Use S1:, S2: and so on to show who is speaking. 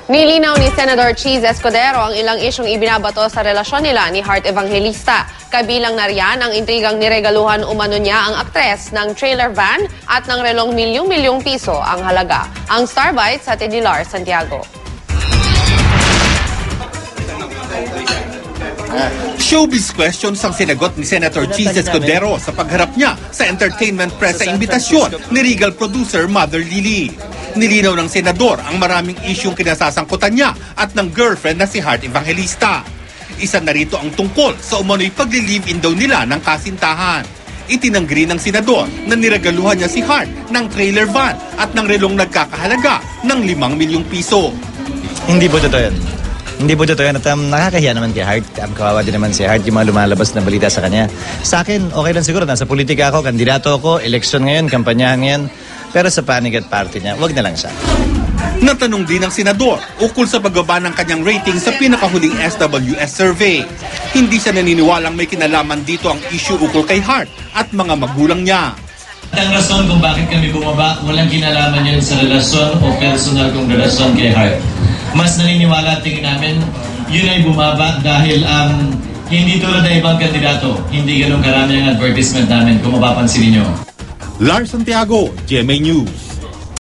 S1: Nilinaw ni Senador Cheese Escudero ang ilang isyong ibinabato sa relasyon nila ni Heart Evangelista. Kabilang na riyan ang intrigang niregaluhan umano niya ang aktres ng trailer van at ng relong milyong-milyong piso ang halaga. Ang Starbite sa Tedilar, Santiago.
S2: Showbiz questions ang sinagot ni Senator Cheese Escudero sa pagharap niya sa entertainment press sa imbitasyon ni Regal producer Mother Lily. Nilinaw ng senador ang maraming isyong kinasasangkutan niya at ng girlfriend na si Heart Evangelista. Isa na rito ang tungkol sa umano'y pagli-live-in daw nila ng kasintahan. Itinanggi ng senador na niregaluhan niya si Heart ng trailer van at ng relong nagkakahalaga ng 5 milyong piso.
S3: Hindi po totoo yan. Hindi po totoo yan at nakakahiya naman kay Heart. Kawawa din naman si Heart yung mga lumalabas na balita sa kanya. Sa akin, okay lang siguro. Nasa politika ako, kandidato ako, eleksyon ngayon, kampanyahan ngayon. Pero sa panic at party niya, wag na lang siya.
S2: Natanong din ng senador ukol sa pagbaba ng kanyang rating sa pinakahuling SWS survey. Hindi siya naniniwalang may kinalaman dito ang issue ukol kay Heart at mga magulang niya.
S4: Ang rason kung bakit kami bumaba, walang kinalaman yan sa relasyon o personal kong relasyon kay Heart. Mas naniniwala tingin namin, yun ay bumaba dahil hindi tulad ng ibang kandidato. Hindi ganun karami ang advertisement namin kung mapapansin niyo.
S2: Lars Santiago, GMA News.